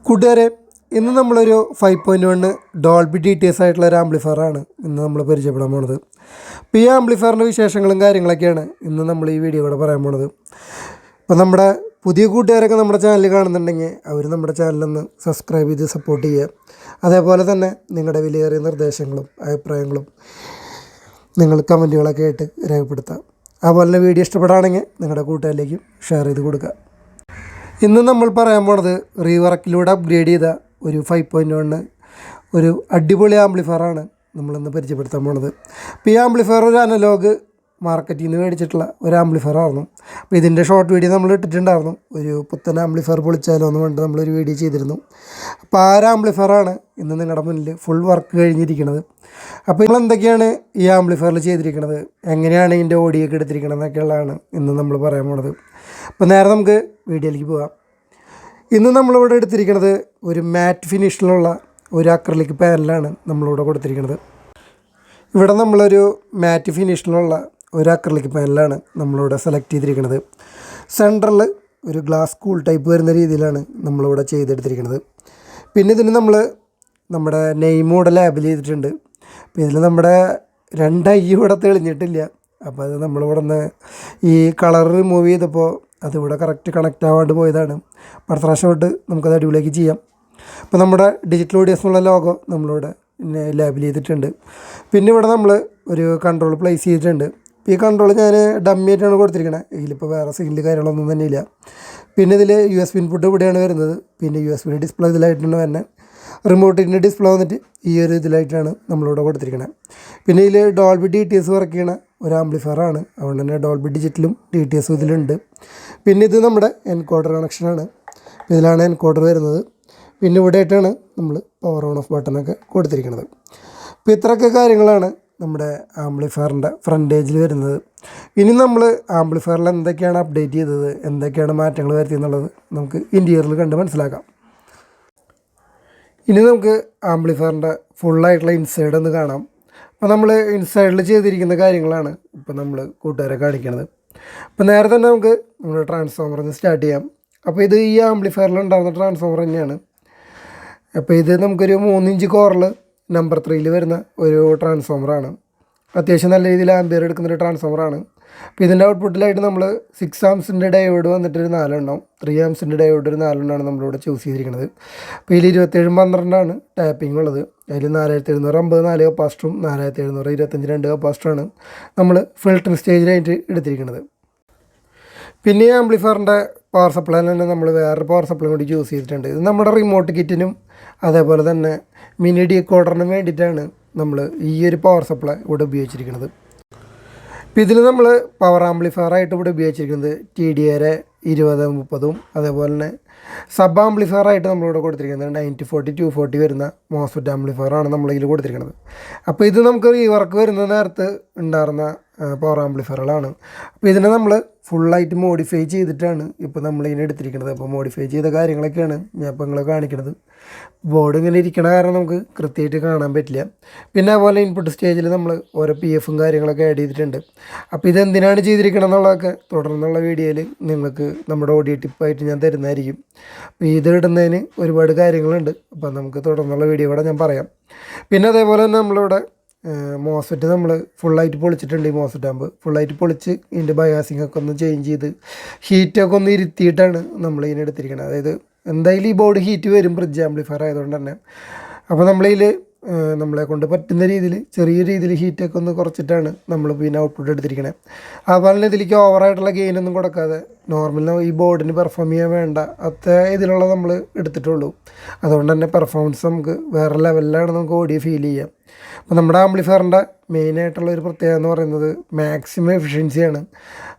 കൂട്ടുകാരെ, ഇന്ന് നമ്മളൊരു 5.1 ഡോൾബി DTS ആയിട്ടുള്ള ഒരു ആംപ്ലിഫയറാണ് ഇന്ന് നമ്മൾ പരിചയപ്പെടാൻ പോണത്. അപ്പോൾ ഈ ആംപ്ലിഫയറിൻ്റെ വിശേഷങ്ങളും കാര്യങ്ങളൊക്കെയാണ് ഇന്ന് നമ്മൾ ഈ വീഡിയോ കൂടെ പറയാൻ പോണത്. അപ്പോൾ നമ്മുടെ പുതിയ കൂട്ടുകാരൊക്കെ നമ്മുടെ ചാനൽ കാണുന്നുണ്ടെങ്കിൽ അവർ നമ്മുടെ ചാനലൊന്ന് സബ്സ്ക്രൈബ് ചെയ്ത് സപ്പോർട്ട് ചെയ്യുക. അതേപോലെ തന്നെ നിങ്ങളുടെ വിലയേറിയ നിർദ്ദേശങ്ങളും അഭിപ്രായങ്ങളും നിങ്ങൾ കമൻറ്റുകളൊക്കെ ആയിട്ട് രേഖപ്പെടുത്താം. അതുപോലെ തന്നെ വീഡിയോ ഇഷ്ടപ്പെടുകയാണെങ്കിൽ നിങ്ങളുടെ കൂട്ടുകാരിലേക്കും ഷെയർ ചെയ്ത് കൊടുക്കുക. ഇന്ന് നമ്മൾ പറയാൻ പോണത് റീവർക്കിലൂടെ അപ്ഗ്രേഡ് ചെയ്ത ഒരു 5.1 ഒരു അടിപൊളി ആംപ്ലിഫയറാണ് നമ്മളിന്ന് പരിചയപ്പെടുത്താൻ പോണത്. അപ്പോൾ ഈ ആംപ്ലിഫയർ ഒരു അനലോഗ് മാർക്കറ്റിൽ നിന്ന് മേടിച്ചിട്ടുള്ള ഒരു ആംപ്ലിഫയറായിരുന്നു. അപ്പോൾ ഇതിൻ്റെ ഷോർട്ട് വീഡിയോ നമ്മൾ ഇട്ടിട്ടുണ്ടായിരുന്നു. ഒരു പുത്തൻ ആംപ്ലിഫയർ പൊളിച്ചാലോ എന്ന് പറഞ്ഞിട്ട് നമ്മളൊരു വീഡിയോ ചെയ്തിരുന്നു. അപ്പോൾ ആ ഒരു ആംപ്ലിഫയറാണ് ഇന്ന് നിങ്ങളുടെ മുന്നിൽ ഫുൾ വർക്ക് കഴിഞ്ഞിരിക്കുന്നത്. അപ്പോൾ നിങ്ങൾ എന്തൊക്കെയാണ് ഈ ആംപ്ലിഫയറിൽ ചെയ്തിരിക്കുന്നത്, എങ്ങനെയാണ് ഇതിൻ്റെ ഓഡിയോ ഒക്കെ എടുത്തിരിക്കുന്നത് എന്നൊക്കെയുള്ളതാണ് ഇന്ന് നമ്മൾ പറയാൻ പോണത്. അപ്പോൾ നേരെ നമുക്ക് വീഡിയോയിലേക്ക് പോകാം. ഇന്ന് നമ്മളിവിടെ എടുത്തിരിക്കുന്നത് ഒരു മാറ്റ് ഫിനിഷിലുള്ള ഒരു അക്രലിക് പാനലാണ് നമ്മളിവിടെ കൊടുത്തിരിക്കുന്നത്. ഇവിടെ നമ്മളൊരു മാറ്റ് ഫിനിഷിലുള്ള ഒരു അക്രലിക് പാനലാണ് നമ്മളിവിടെ സെലക്ട് ചെയ്തിരിക്കുന്നത്. സെൻറ്ററിൽ ഒരു ഗ്ലാസ് കൂൾ ടൈപ്പ് വരുന്ന രീതിയിലാണ് നമ്മളിവിടെ ചെയ്തെടുത്തിരിക്കുന്നത്. പിന്നെ ഇതിന് നമ്മുടെ നെയിം ഇവിടെ ലേബൽ ചെയ്തിട്ടുണ്ട്. അപ്പോൾ ഇതിൽ നമ്മുടെ 2 ഐ ഇവിടെ തെളിഞ്ഞിട്ടില്ല. അപ്പോൾ അത് നമ്മളിവിടെ നിന്ന് ഈ കളർ റിമൂവ് ചെയ്തപ്പോൾ അതിവിടെ കറക്റ്റ് കണക്റ്റ് ആവാണ്ട് പോയതാണ്. അടുത്ത പ്രാവശ്യം തൊട്ട് നമുക്കത് അടിപൊളിയാക്കി ചെയ്യാം. അപ്പോൾ നമ്മുടെ ഡിജിറ്റൽ ഓഡിയോസ് എന്നുള്ള ലോഗോ നമ്മളിവിടെ ലേബൽ ചെയ്തിട്ടുണ്ട്. പിന്നെ ഇവിടെ നമ്മൾ ഒരു കൺട്രോൾ പ്ലേസ് ചെയ്തിട്ടുണ്ട്. ഈ കൺട്രോൾ ഞാൻ ഡമ്മി ആയിട്ടാണ് കൊടുത്തിരിക്കുന്നത്. ഇതിലിപ്പോൾ വേറെ സിഗ്നൽ കാര്യങ്ങളൊന്നും തന്നെ ഇല്ല. പിന്നെ ഇതിൽ USB ഇൻപുട്ട് ഇവിടെയാണ് വരുന്നത്. പിന്നെ USB ഡിസ്പ്ലേ ഇതിലായിട്ടാണ് വരുന്നത്. റിമോട്ടിൻ്റെ ഡിസ്പ്ലേ വന്നിട്ട് ഈ ഒരു ഇതിലായിട്ടാണ് നമ്മളിവിടെ കൊടുത്തിരിക്കുന്നത്. പിന്നെ ഇതിൽ ഡോൾബി DTS വർക്ക് ചെയ്യണ ഒരു ആംപ്ലിഫയറാണ്. അതുകൊണ്ട് തന്നെ ഡോൾബി ഡിജിറ്റലും DTS ഇതിലുണ്ട്. പിന്നെ ഇത് നമ്മുടെ എൻകോഡർ കണക്ഷനാണ്. ഇതിലാണ് എൻകോഡർ വരുന്നത്. പിന്നെ ഇവിടെ ആയിട്ടാണ് നമ്മൾ പവർ ഓൺ ഓഫ് ബട്ടണൊക്കെ കൊടുത്തിരിക്കുന്നത്. അപ്പോൾ ഇത്രയൊക്കെ കാര്യങ്ങളാണ് നമ്മുടെ ആംപ്ലിഫയറിൻ്റെ ഫ്രണ്ടേജിൽ വരുന്നത്. ഇനി നമ്മൾ ആംപ്ലിഫയറിൽ എന്തൊക്കെയാണ് അപ്ഡേറ്റ് ചെയ്തത്, എന്തൊക്കെയാണ് മാറ്റങ്ങൾ വരുത്തിയെന്നുള്ളത് നമുക്ക് ഇൻറ്റീരിയറിൽ കണ്ട് മനസ്സിലാക്കാം. ഇനി നമുക്ക് ആംപ്ലിഫയറിൻ്റെ ഫുള്ളായിട്ടുള്ള ഇൻസൈഡ് ഒന്ന് കാണാം. അപ്പോൾ നമ്മൾ ഇൻസൈഡിൽ ചെയ്തിരിക്കുന്ന കാര്യങ്ങളാണ് ഇപ്പോൾ നമ്മൾ കൂട്ടുകാരെ കാണിക്കുന്നത്. അപ്പോൾ നേരെ തന്നെ നമുക്ക് നമ്മുടെ ട്രാൻസ്ഫോമറിൽ നിന്ന് സ്റ്റാർട്ട് ചെയ്യാം. അപ്പോൾ ഇത് ഈ ആംപ്ലിഫയറിൽ ഉണ്ടാകുന്ന ട്രാൻസ്ഫോമർ തന്നെയാണ്. അപ്പോൾ ഇത് നമുക്കൊരു 3 ഇഞ്ച് കോറിൽ നമ്പർ 3 വരുന്ന ഒരു ട്രാൻസ്ഫോമറാണ്. അത്യാവശ്യം നല്ല രീതിയിൽ ആംബിയർ എടുക്കുന്നൊരു ട്രാൻസ്ഫോമറാണ്. അപ്പോൾ ഇതിൻ്റെ ഔട്ട്പുട്ടിലായിട്ട് നമ്മൾ 6 ആംസിൻ്റെ ഡയോഡ് വന്നിട്ടൊരു 4 എണ്ണം, 3 ആംസിൻ്റെ ഡയോഡ് ഒരു 4 എണ്ണമാണ് നമ്മളിവിടെ ചൂസ് ചെയ്തിരിക്കുന്നത്. അപ്പോൾ ഇതിൽ 2712 ടാപ്പിംഗ് ഉള്ളത്. അതിൽ 4750 4 കപ്പാസിറ്ററും 4725 2 കപ്പാസിറ്ററാണ് നമ്മൾ ഫിൽട്ടറിംഗ് സ്റ്റേജിലായിട്ട് എടുത്തിരിക്കുന്നത്. പിന്നെ ഈ ആംപ്ലിഫയറിൻ്റെ പവർ സപ്ലൈ തന്നെ നമ്മൾ വേറൊരു പവർ സപ്ലൈ കൂടി യൂസ് ചെയ്തിട്ടുണ്ട്. ഇത് നമ്മുടെ റിമോട്ട് കിറ്റിനും അതേപോലെ തന്നെ മിനി ഡീകോഡറിനും വേണ്ടിയിട്ടാണ് നമ്മൾ ഈ ഒരു പവർ സപ്ലൈ ഇവിടെ ഉപയോഗിച്ചിരിക്കുന്നത്. ഇപ്പോൾ ഇതിൽ നമ്മൾ പവർ ആംപ്ലിഫയറായിട്ട് ഇവിടെ ഉപയോഗിച്ചിരിക്കുന്നത് TDA 2030 അതേപോലെ തന്നെ സബ് ആംപ്ലിഫയറായിട്ട് നമ്മളിവിടെ കൊടുത്തിരിക്കുന്നത് 9040 240 വരുന്ന മോസ്ഫെറ്റ് ആംപ്ലിഫയറാണ് നമ്മളിതിൽ കൊടുത്തിരിക്കുന്നത്. അപ്പോൾ ഇത് നമുക്ക് ഈ വർക്ക് വരുന്ന നേരത്ത് ഉണ്ടായിരുന്ന പവർ ആംപ്ലിഫയറുകളാണ്. അപ്പോൾ ഇതിനെ നമ്മൾ ഫുള്ളായിട്ട് മോഡിഫൈ ചെയ്തിട്ടാണ് ഇപ്പോൾ നമ്മളിതിനെ എടുത്തിരിക്കുന്നത്. അപ്പോൾ മോഡിഫൈ ചെയ്ത കാര്യങ്ങളൊക്കെയാണ് ഞാൻ ഇപ്പോൾ നിങ്ങളെ കാണിക്കുന്നത്. ബോർഡ് ഇങ്ങനെ ഇരിക്കണ കാരണം നമുക്ക് കൃത്യമായിട്ട് കാണാൻ പറ്റില്ല. പിന്നെ അതുപോലെ ഇൻപുട്ട് സ്റ്റേജിൽ നമ്മൾ ഓരോ PFും കാര്യങ്ങളൊക്കെ ആഡ് ചെയ്തിട്ടുണ്ട്. അപ്പോൾ ഇതെന്തിനാണ് ചെയ്തിരിക്കണം എന്നുള്ളതൊക്കെ തുടർന്നുള്ള വീഡിയോയിൽ നിങ്ങൾക്ക് നമ്മുടെ ഓഡിയോ ടിപ്പായിട്ട് ഞാൻ തരുന്നതായിരിക്കും. അപ്പോൾ ഇതിടുന്നതിന് ഒരുപാട് കാര്യങ്ങളുണ്ട്. അപ്പോൾ നമുക്ക് തുടർന്നുള്ള വീഡിയോ കൂടെ ഞാൻ പറയാം. പിന്നെ അതേപോലെ തന്നെ നമ്മളിവിടെ മോസ്ഫെറ്റ് നമ്മൾ ഫുള്ളായിട്ട് പൊളിച്ചിട്ടുണ്ട്. ഈ മോസ്ഫെറ്റ് ആകുമ്പോൾ ഫുള്ളായിട്ട് പൊളിച്ച് ഇതിൻ്റെ ബയാസിംഗ് ഒക്കെ ഒന്ന് ചേഞ്ച് ചെയ്ത് ഹീറ്റൊക്കെ ഒന്ന് ഇരുത്തിയിട്ടാണ് നമ്മൾ ഇതിനെ എടുത്തിരിക്കുന്നത്. അതായത് എന്തായാലും ഈ ബോർഡ് ഹീറ്റ് വരും ബ്രിഡ്ജ് ആംപ്ലിഫയർ ആയതുകൊണ്ട് തന്നെ. അപ്പോൾ നമ്മളിതിൽ നമ്മളെ കൊണ്ട് പറ്റുന്ന രീതിയിൽ ചെറിയ രീതിയിൽ ഹീറ്റൊക്കെ ഒന്ന് കുറച്ചിട്ടാണ് നമ്മൾ പിന്നെ ഔട്ട്പുട്ട് എടുത്തിരിക്കുന്നത്. അതുപോലെ തന്നെ ഇതിലേക്ക് ഓവറായിട്ടുള്ള ഗെയിനൊന്നും കൊടുക്കാതെ നോർമൽ ഈ ബോർഡിന് പെർഫോം ചെയ്യാൻ വേണ്ട അത്ര ഇതിലുള്ള നമ്മൾ എടുത്തിട്ടുള്ളൂ. അതുകൊണ്ട് തന്നെ പെർഫോമൻസ് നമുക്ക് വേറെ ലെവലിലാണ് നമുക്ക് ഓഡിയോ ഫീൽ ചെയ്യാം. അപ്പോൾ നമ്മുടെ ആംപ്ലിഫയറിൻ്റെ മെയിനായിട്ടുള്ള ഒരു പ്രത്യേകത എന്ന് പറയുന്നത് മാക്സിമം എഫിഷ്യൻസിയാണ്.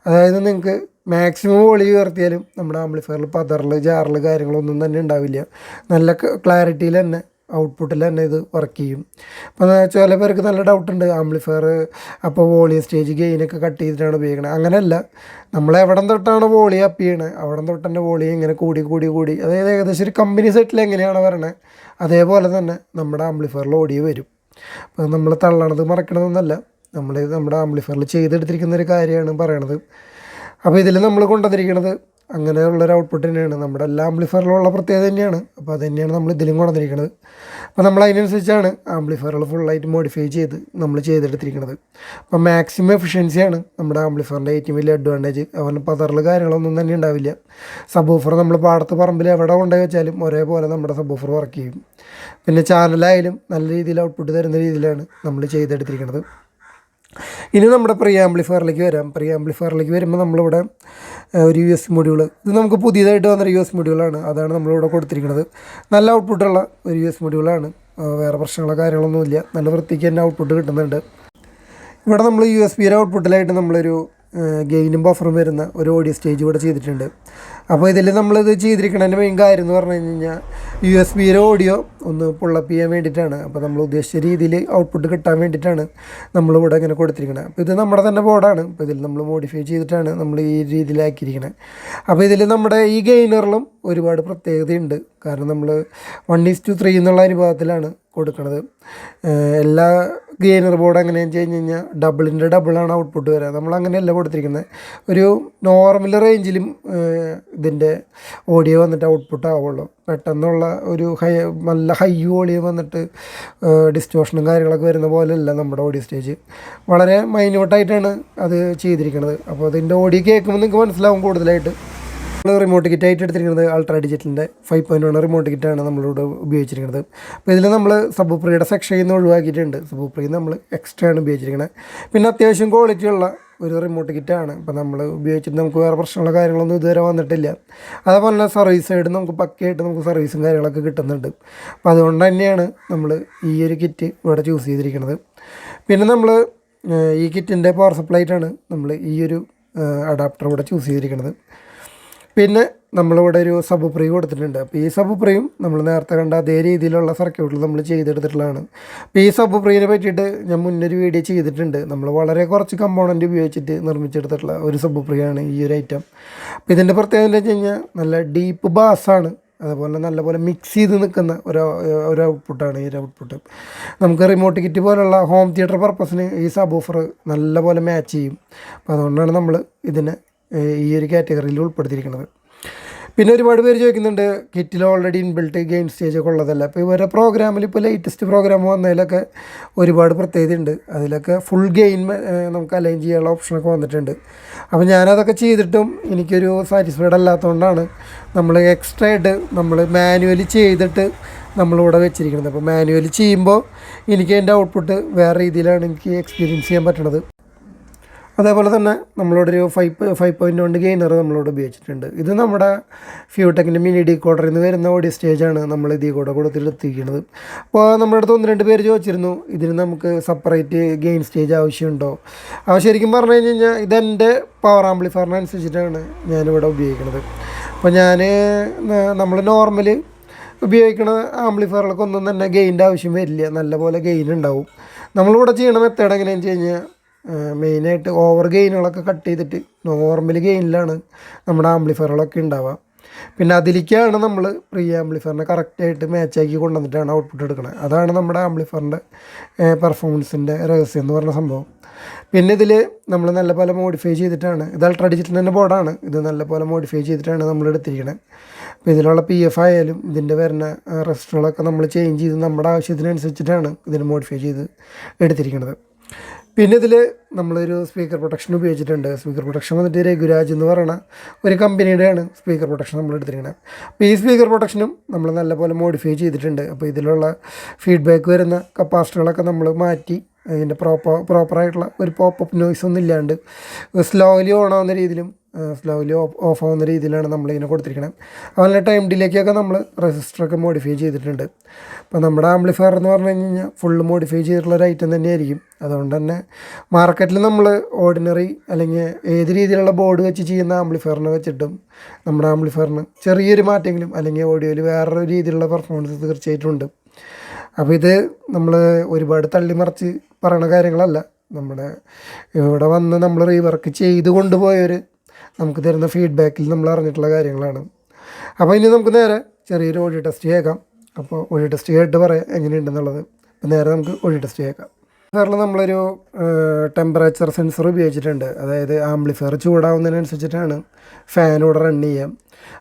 അതായത് നിങ്ങൾക്ക് മാക്സിമം വോളിയം ഉയർത്തിയാലും നമ്മുടെ ആംപ്ലിഫയറിൽ പതറിൽ ജാറിൽ കാര്യങ്ങളൊന്നും തന്നെ ഉണ്ടാവില്ല. നല്ല ക്ലാരിറ്റിയിൽ തന്നെ ഔട്ട്പുട്ടിൽ തന്നെ ഇത് വർക്ക് ചെയ്യും. അപ്പോൾ ചില പേർക്ക് നല്ല ഡൗട്ടുണ്ട് ആംപ്ലിഫയർ അപ്പോൾ വോളിയം സ്റ്റേജ് ഗെയിനൊക്കെ കട്ട് ചെയ്തിട്ടാണ് ഉപയോഗിക്കുന്നത്. അങ്ങനെയല്ല, നമ്മൾ എവിടം തൊട്ടാണ് വോളിയം അപ്പ് ചെയ്യണത് അവിടം തൊട്ട് തന്നെ വോളിയം ഇങ്ങനെ കൂടി അതായത് ഏകദേശം ഒരു കമ്പനി സെറ്റിൽ എങ്ങനെയാണ് വരണത് അതേപോലെ തന്നെ നമ്മുടെ ആംപ്ലിഫയറിൽ ഓഡിയോ വരും. അപ്പോൾ നമ്മൾ തള്ളണത് മറക്കണതൊന്നല്ല, നമ്മുടെ ആംപ്ലിഫയറിൽ ചെയ്തെടുത്തിരിക്കുന്ന ഒരു കാര്യമാണ് പറയണത്. അപ്പോൾ ഇതിൽ നമ്മൾ കൊണ്ടുവന്നിരിക്കുന്നത് അങ്ങനെയുള്ളൊരു ഔട്ട്പുട്ട് തന്നെയാണ്. നമ്മുടെ എല്ലാ ആംപ്ലിഫയറിലുള്ള പ്രത്യേകത തന്നെയാണ്. അപ്പോൾ അപ്പോൾ അത് തന്നെയാണ് നമ്മൾ ഇതിലും കൊണ്ടുവന്നിരിക്കുന്നത്. അപ്പോൾ നമ്മൾ അതിനനുസരിച്ചാണ് ആംപ്ലിഫയറുകൾ ഫുള്ളായിട്ട് മോഡിഫൈ ചെയ്ത് നമ്മൾ ചെയ്തെടുത്തിരിക്കുന്നത്. അപ്പോൾ മാക്സിമം എഫിഷ്യൻസിയാണ് നമ്മുടെ ആംപ്ലിഫയറിൻ്റെ ഏറ്റവും വലിയ അഡ്വാൻറ്റേജ്. അതുപോലെ പതറിൽ കാര്യങ്ങളൊന്നും തന്നെ ഉണ്ടാവില്ല. സബ് വൂഫർ നമ്മൾ പാടത്ത് പറമ്പിൽ എവിടെ കൊണ്ടുപോയി വെച്ചാലും ഒരേപോലെ നമ്മുടെ സബ് വൂഫർ വർക്ക് ചെയ്യും. പിന്നെ ചാനലായാലും നല്ല രീതിയിൽ ഔട്ട്പുട്ട് തരുന്ന രീതിയിലാണ് നമ്മൾ ചെയ്തെടുത്തിരിക്കുന്നത്. ഇനി നമ്മുടെ പ്രീ ആംപ്ലിഫയറിലേക്ക് വരാം. പ്രീ ആംപ്ലിഫയറിലേക്ക് വരുമ്പോൾ നമ്മളിവിടെ ഒരു US മൊഡ്യൂൾ, ഇത് നമുക്ക് പുതിയതായിട്ട് വന്നൊരു US മൊഡ്യൂളാണ്. അതാണ് നമ്മളിവിടെ കൊടുത്തിരിക്കുന്നത്. നല്ല ഔട്ട്പുട്ടുള്ള ഒരു US മൊഡ്യൂളാണ്. വേറെ പ്രശ്നങ്ങളോ കാര്യങ്ങളൊന്നുമില്ല. നല്ല വൃത്തിക്ക് തന്നെ ഔട്ട്പുട്ട് കിട്ടുന്നുണ്ട്. ഇവിടെ നമ്മൾ USB ഔട്ട്പുട്ടിലായിട്ട് നമ്മളൊരു ഗെയിനും ബഫറും വരുന്ന ഒരു ഓഡിയോ സ്റ്റേജ് ഇവിടെ ചെയ്തിട്ടുണ്ട്. അപ്പോൾ ഇതിൽ നമ്മളിത് ചെയ്തിരിക്കുന്നതിൻ്റെ മെയിൻ കാര്യം എന്ന് പറഞ്ഞു കഴിഞ്ഞാൽ USB ഓഡിയോ ഒന്ന് പുള്ളപ്പ് ചെയ്യാൻ വേണ്ടിയിട്ടാണ്. അപ്പോൾ നമ്മൾ ഉദ്ദേശിച്ച രീതിയിൽ ഔട്ട്പുട്ട് കിട്ടാൻ വേണ്ടിയിട്ടാണ് നമ്മളിവിടെ ഇങ്ങനെ കൊടുത്തിരിക്കുന്നത്. അപ്പോൾ ഇത് നമ്മുടെ തന്നെ ബോർഡാണ്. അപ്പോൾ ഇതിൽ നമ്മൾ മോഡിഫൈ ചെയ്തിട്ടാണ് നമ്മൾ ഈ രീതിയിലാക്കിയിരിക്കുന്നത്. അപ്പോൾ ഇതിൽ നമ്മുടെ ഈ ഗെയിനറിലും ഒരുപാട് പ്രത്യേകതയുണ്ട്. കാരണം നമ്മൾ 1:3 എന്നുള്ള അനുപാതത്തിലാണ് കൊടുക്കുന്നത്. എല്ലാ ഗെയിനർ ബോർഡ് എങ്ങനെയാണെന്ന് വെച്ച് കഴിഞ്ഞ് കഴിഞ്ഞാൽ ഡബിളിൻ്റെ ഡബിളാണ് ഔട്ട്പുട്ട് വരിക. നമ്മളങ്ങനെയല്ല കൊടുത്തിരിക്കുന്നത്. ഒരു നോർമൽ റേഞ്ചിലും ഇതിൻ്റെ ഓഡിയോ വന്നിട്ട് ഔട്ട്പുട്ട് ആവുള്ളൂ. പെട്ടെന്നുള്ള ഒരു നല്ല ഹൈ ഓഡിയോ വന്നിട്ട് ഡിസ്റ്റോഷനും കാര്യങ്ങളൊക്കെ വരുന്ന പോലെയല്ല നമ്മുടെ ഓഡിയോ സ്റ്റേജ്. വളരെ മൈന്യൂട്ടായിട്ടാണ് അത് ചെയ്തിരിക്കുന്നത്. അപ്പോൾ അതിൻ്റെ ഓഡിയോ കേൾക്കുമ്പോൾ നിങ്ങൾക്ക് മനസ്സിലാവും കൂടുതലായിട്ട്. നമ്മൾ റിമോട്ട് കിറ്റായിട്ട് എടുത്തിരിക്കുന്നത് അൾട്രാ ഡിജിറ്റലിൻ്റെ 5.1 റിമോട്ട് കിറ്റാണ് നമ്മളിവിടെ ഉപയോഗിച്ചിരിക്കുന്നത്. അപ്പോൾ ഇതിൽ നമ്മൾ സബ് വൂഫറിയുടെ സെക്ഷനിൽ നിന്ന് ഒഴിവാക്കിയിട്ടുണ്ട്. സബ് വൂഫറിൽ നമ്മൾ എക്സ്ട്രാ ആണ് ഉപയോഗിച്ചിരിക്കുന്നത്. പിന്നെ അത്യാവശ്യം ക്വാളിറ്റിയുള്ള ഒരു റിമോട്ട് കിറ്റാണ്. ഇപ്പോൾ നമ്മൾ ഉപയോഗിച്ചിട്ട് നമുക്ക് വേറെ പ്രശ്നമുള്ള കാര്യങ്ങളൊന്നും ഇതുവരെ വന്നിട്ടില്ല. അതേപോലെ തന്നെ സർവീസ് സൈഡ് നമുക്ക് പക്കയായിട്ട് നമുക്ക് സർവീസും കാര്യങ്ങളൊക്കെ കിട്ടുന്നുണ്ട്. അപ്പോൾ അതുകൊണ്ട് തന്നെയാണ് നമ്മൾ ഈ ഒരു കിറ്റ് ഇവിടെ ചൂസ് ചെയ്തിരിക്കുന്നത്. പിന്നെ നമ്മൾ ഈ കിറ്റിൻ്റെ പവർ സപ്ലൈ ആയിട്ടാണ് നമ്മൾ ഈ ഒരു അഡാപ്റ്റർ ഇവിടെ ചൂസ് ചെയ്തിരിക്കുന്നത്. പിന്നെ നമ്മളിവിടെ ഒരു സബ് പ്രീ കൊടുത്തിട്ടുണ്ട്. അപ്പോൾ ഈ സബ് പ്രീയും നമ്മൾ നേരത്തെ കണ്ട അതേ രീതിയിലുള്ള സർക്യൂട്ടിൽ നമ്മൾ ചെയ്തെടുത്തിട്ടുള്ളതാണ്. അപ്പോൾ ഈ സബ് പ്രീനെ പറ്റിയിട്ട് ഞാൻ മുന്നൊരു വീഡിയോ ചെയ്തിട്ടുണ്ട്. നമ്മൾ വളരെ കുറച്ച് കമ്പോണൻറ്റ് ഉപയോഗിച്ചിട്ട് നിർമ്മിച്ചെടുത്തിട്ടുള്ള ഒരു സബ് പ്രീയാണ് ഈ ഒരു ഐറ്റം. അപ്പോൾ ഇതിൻ്റെ പ്രത്യേകത എന്ന് വെച്ച് കഴിഞ്ഞാൽ നല്ല ഡീപ്പ് ബാസാണ്. അതുപോലെ നല്ലപോലെ മിക്സ് ചെയ്ത് നിൽക്കുന്ന ഒരു ഔട്ട്പുട്ടാണ് ഈ ഒരു ഔട്ട്പുട്ട്. നമുക്ക് റിമോട്ട് കിറ്റ് പോലുള്ള ഹോം തിയേറ്റർ പർപ്പസിന് ഈ സബ് വൂഫർ നല്ലപോലെ മാച്ച് ചെയ്യും. അപ്പോൾ അതുകൊണ്ടാണ് നമ്മൾ ഇതിനെ ഈ ഒരു കാറ്റഗറിയിൽ ഉൾപ്പെടുത്തിയിരിക്കുന്നത്. പിന്നെ ഒരുപാട് പേര് ചോദിക്കുന്നുണ്ട് കിറ്റിൽ ഓൾറെഡി ഇൻബിൽട്ട് ഗെയിം സ്റ്റേജൊക്കെ ഉള്ളതല്ല. അപ്പോൾ ഇവരുടെ പ്രോഗ്രാമിൽ ഇപ്പോൾ ലേറ്റസ്റ്റ് പ്രോഗ്രാം വന്നതിലൊക്കെ ഒരുപാട് പ്രത്യേകതയുണ്ട്. അതിലൊക്കെ ഫുൾ ഗെയിൻ നമുക്ക് അലൈൻ ചെയ്യാനുള്ള ഓപ്ഷനൊക്കെ വന്നിട്ടുണ്ട്. അപ്പോൾ ഞാനതൊക്കെ ചെയ്തിട്ടും എനിക്കൊരു സാറ്റിസ്ഫൈഡ് അല്ലാത്തതുകൊണ്ടാണ് നമ്മൾ എക്സ്ട്രാ ആയിട്ട് നമ്മൾ മാനുവലി ചെയ്തിട്ട് നമ്മളിവിടെ വെച്ചിരിക്കുന്നത്. അപ്പോൾ മാനുവലി ചെയ്യുമ്പോൾ എനിക്ക് എൻ്റെ ഔട്ട്പുട്ട് വേറെ രീതിയിലാണ് എനിക്ക് എക്സ്പീരിയൻസ് ചെയ്യാൻ പറ്റണത്. അതേപോലെ തന്നെ നമ്മളോട് ഒരു 5.1 ഗെയിനർ നമ്മളോട് ഉപയോഗിച്ചിട്ടുണ്ട്. ഇത് നമ്മുടെ ഫ്യൂടെക്കിൻ്റെ മിനി ഡീകോഡറിൽ നിന്ന് വരുന്ന ഓഡിയോ സ്റ്റേജാണ് നമ്മൾ ഇതിൽ കൂടെ കൊടുത്തിരിക്കുന്നത്. അപ്പോൾ നമ്മുടെ അടുത്ത് 1-2 പേര് ചോദിച്ചിരുന്നു ഇതിന് നമുക്ക് സെപ്പറേറ്റ് ഗെയിൻ സ്റ്റേജ് ആവശ്യമുണ്ടോ. അപ്പോൾ ശരിക്കും പറഞ്ഞു കഴിഞ്ഞ് കഴിഞ്ഞാൽ ഇതെൻ്റെ പവർ ആംപ്ലിഫയറിനനുസരിച്ചിട്ടാണ് ഞാനിവിടെ ഉപയോഗിക്കുന്നത്. അപ്പോൾ നമ്മൾ നോർമൽ ഉപയോഗിക്കുന്ന ആംപ്ലിഫയറുകൾക്ക് ഒന്നും തന്നെ ഗെയിൻ്റെ ആവശ്യം വരില്ല. നല്ലപോലെ ഗെയിൻ ഉണ്ടാവും. നമ്മളിവിടെ ചെയ്യണ മെത്തേഡ് എങ്ങനെയാണെന്ന് വെച്ച് കഴിഞ്ഞാൽ മെയിനായിട്ട് ഓവർ ഗെയിനുകളൊക്കെ കട്ട് ചെയ്തിട്ട് നോർമൽ ഗെയിനിലാണ് നമ്മുടെ ആംപ്ലിഫയറുകളൊക്കെ ഉണ്ടാവുക. പിന്നെ അതിലേക്കാണ് നമ്മൾ പ്രീ ആംപ്ലിഫയറിനെ കറക്റ്റായിട്ട് മാച്ചാക്കി കൊണ്ടുവന്നിട്ടാണ് ഔട്ട്പുട്ട് എടുക്കുന്നത്. അതാണ് നമ്മുടെ ആംപ്ലിഫയറിൻ്റെ പെർഫോമൻസിൻ്റെ രഹസ്യം എന്ന് പറഞ്ഞ സംഭവം. പിന്നെ ഇതിൽ നമ്മൾ നല്ലപോലെ മോഡിഫൈ ചെയ്തിട്ടാണ്, ഇത് അൾട്രാ ഡിജിറ്റലിൻ്റെ ബോർഡാണ്, ഇത് നല്ലപോലെ മോഡിഫൈ ചെയ്തിട്ടാണ് നമ്മൾ എടുത്തിരിക്കുന്നത്. അപ്പോൾ ഇതിലുള്ള PF ആയാലും ഇതിൻ്റെ വരുന്ന റെസിസ്റ്ററുകളൊക്കെ നമ്മൾ ചേഞ്ച് ചെയ്ത് നമ്മുടെ ആവശ്യത്തിനനുസരിച്ചിട്ടാണ് ഇതിന് മോഡിഫൈ ചെയ്ത് എടുത്തിരിക്കുന്നത്. പിന്നെ ഇതിൽ നമ്മളൊരു സ്പീക്കർ പ്രൊട്ടക്ഷൻ ഉപയോഗിച്ചിട്ടുണ്ട്. സ്പീക്കർ പ്രൊട്ടക്ഷൻ വന്നിട്ട് രഘുരാജ് എന്ന് പറയുന്ന ഒരു കമ്പനിയുടെയാണ് സ്പീക്കർ പ്രൊട്ടക്ഷൻ നമ്മൾ എടുത്തിരിക്കുന്നത്. അപ്പോൾ ഈ സ്പീക്കർ പ്രൊട്ടക്ഷനും നമ്മൾ നല്ലപോലെ മോഡിഫൈ ചെയ്തിട്ടുണ്ട്. അപ്പോൾ ഇതിലുള്ള ഫീഡ്ബാക്ക് വരുന്ന കപ്പാസിറ്ററുകളൊക്കെ നമ്മൾ മാറ്റി അതിൻ്റെ പ്രോപ്പറായിട്ടുള്ള ഒരു പോപ്പപ്പ് നോയ്സ് ഒന്നും ഇല്ലാണ്ട് സ്ലോലി ഓൺ ആവുന്ന രീതിയിലും സ്ലോലി ഓഫ് ആവുന്ന രീതിയിലാണ് നമ്മളിങ്ങനെ കൊടുത്തിരിക്കുന്നത്. അതുപോലെ ടൈം ഡിലേക്കൊക്കെ നമ്മൾ റെസിസ്റ്ററൊക്കെ മോഡിഫൈ ചെയ്തിട്ടുണ്ട്. അപ്പോൾ നമ്മുടെ ആംപ്ലിഫയർ എന്ന് പറഞ്ഞു കഴിഞ്ഞാൽ ഫുള്ള് മോഡിഫൈ ചെയ്തിട്ടുള്ള ഒരു ഐറ്റം തന്നെയായിരിക്കും. അതുകൊണ്ട് തന്നെ മാർക്കറ്റിൽ നമ്മൾ ഓർഡിനറി അല്ലെങ്കിൽ ഏത് രീതിയിലുള്ള ബോർഡ് വെച്ച് ചെയ്യുന്ന ആംപ്ലിഫയറിനെ വെച്ചിട്ടും നമ്മുടെ ആംപ്ലിഫയറിന് ചെറിയൊരു മാറ്റമെങ്കിലും അല്ലെങ്കിൽ ഓഡിയോയിൽ വേറൊരു രീതിയിലുള്ള പെർഫോമൻസ് തീർച്ചയായിട്ടും ഉണ്ട്. അപ്പോൾ ഇത് നമ്മൾ ഒരുപാട് തള്ളിമറിച്ച് പറയുന്ന കാര്യങ്ങളല്ല. നമ്മുടെ ഇവിടെ വന്ന് നമ്മൾ റീവർക്ക് ചെയ്ത് കൊണ്ടുപോയവർ നമുക്ക് തരുന്ന ഫീഡ്ബാക്കിൽ നമ്മൾ അറിഞ്ഞിട്ടുള്ള കാര്യങ്ങളാണ്. അപ്പോൾ ഇനി നമുക്ക് നേരെ ചെറിയൊരു ഓഡിയോ ടെസ്റ്റ് കേൾക്കാം. അപ്പോൾ ഓഡിയോ ടെസ്റ്റ് കേട്ട് പറയാം എങ്ങനെയുണ്ടെന്നുള്ളത്. അപ്പോൾ നേരെ നമുക്ക് ഓഡിയോ ടെസ്റ്റ് കേൾക്കാം. ആംപ്ലിഫയറിൽ നമ്മളൊരു ടെമ്പറേച്ചർ സെൻസർ ഉപയോഗിച്ചിട്ടുണ്ട്. അതായത് ആംപ്ലിഫയർ ചൂടാവുന്നതിനനുസരിച്ചിട്ടാണ് ഫാൻ ഇവിടെ റൺ ചെയ്യാം.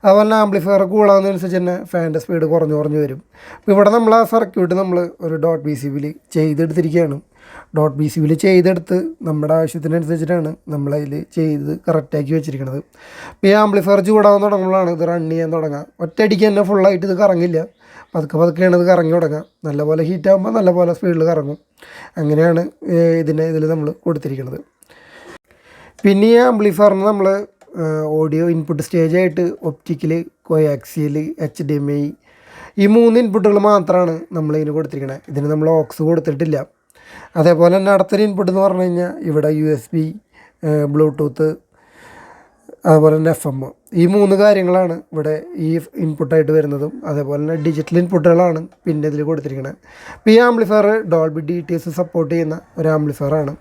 അതുപോലെ തന്നെ ആംപ്ലിഫയർ കൂടാവുന്നതനുസരിച്ച് തന്നെ ഫാനിൻ്റെ സ്പീഡ് കുറഞ്ഞു വരും. അപ്പോൾ ഇവിടെ നമ്മൾ ആ സർക്യൂട്ട് നമ്മൾ ഒരു ഡോട്ട് ബി സി ബിയിൽ ചെയ്തെടുത്തിരിക്കുകയാണ്. ഡോട്ട് ബി സി ബിയിൽ ചെയ്തെടുത്ത് നമ്മുടെ ആവശ്യത്തിനനുസരിച്ചിട്ടാണ് നമ്മളതിൽ ചെയ്ത് കറക്റ്റാക്കി വെച്ചിരിക്കുന്നത്. അപ്പോൾ ഈ ആംപ്ലിഫയർ ചൂടാകാൻ തുടങ്ങുമ്പോഴാണ് ഇത് റൺ ചെയ്യാൻ തുടങ്ങുക. ഒറ്റയടിക്ക് തന്നെ ഫുള്ളായിട്ട് ഇത് കറങ്ങില്ല, പതുക്കെയാണ് ഇത് കറങ്ങി തുടങ്ങുക. നല്ലപോലെ ഹീറ്റാകുമ്പോൾ നല്ലപോലെ സ്പീഡിൽ കറങ്ങും. അങ്ങനെയാണ് ഇതിൽ നമ്മൾ കൊടുത്തിരിക്കുന്നത്. പിന്നെ ഈ ആംപ്ലിഫയറിന് നമ്മൾ ഓഡിയോ ഇൻപുട്ട് സ്റ്റേജായിട്ട് ഒപ്റ്റിക്കൽ, കോയാക്സിയൽ, HDMI ഈ 3 ഇൻപുട്ടുകൾ മാത്രമാണ് നമ്മളിതിന് കൊടുത്തിരിക്കുന്നത്. ഇതിന് നമ്മൾ ഓക്സ് കൊടുത്തിട്ടില്ല. അതേപോലെ തന്നെ അടുത്തൊരു ഇൻപുട്ട് എന്ന് പറഞ്ഞു കഴിഞ്ഞാൽ ഇവിടെ USB, ബ്ലൂടൂത്ത്, അതുപോലെ തന്നെ FM ഈ 3 കാര്യങ്ങളാണ് ഇവിടെ ഈ ഇൻപുട്ടായിട്ട് വരുന്നതും. അതേപോലെ തന്നെ ഡിജിറ്റൽ ഇൻപുട്ടുകളാണ് പിന്നെ ഇതിൽ കൊടുത്തിരിക്കുന്നത്. അപ്പോൾ ഈ ആംപ്ലിഫയർ ഡോൾബി DTS സപ്പോർട്ട് ചെയ്യുന്ന ഒരു ആംപ്ലിഫയറാണ്.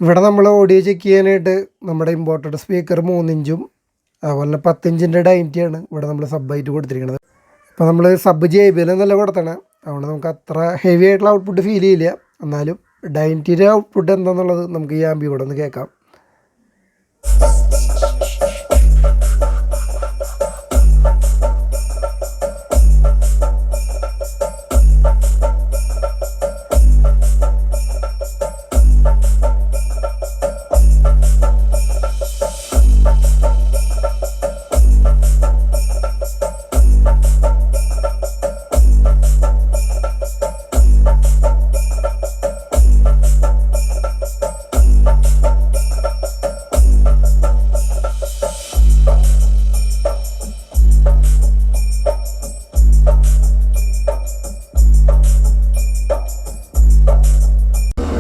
ഇവിടെ നമ്മൾ ഓഡിയോ ചെക്ക് ചെയ്യാനായിട്ട് നമ്മുടെ ഇമ്പോർട്ടഡ് സ്പീക്കർ 3 ഇഞ്ചും അതുപോലെ തന്നെ 10 ഇഞ്ചിൻ്റെ ഡൈനിറ്റിയാണ് ഇവിടെ നമ്മൾ സബ്ബായിട്ട് കൊടുത്തിരിക്കുന്നത്. അപ്പോൾ നമ്മൾ സബ് JBL എന്നല്ല കൊടുത്തണം, അതുകൊണ്ട് നമുക്ക് അത്ര ഹെവി ആയിട്ടുള്ള ഔട്ട്പുട്ട് ഫീൽ ചെയ്യില്ല. എന്നാലും ഡൈനിറ്റിയുടെ ഔട്ട്പുട്ട് എന്താണെന്നുള്ളത് നമുക്ക് ഈ ആംബി കൂടെ ഒന്ന് കേൾക്കാം.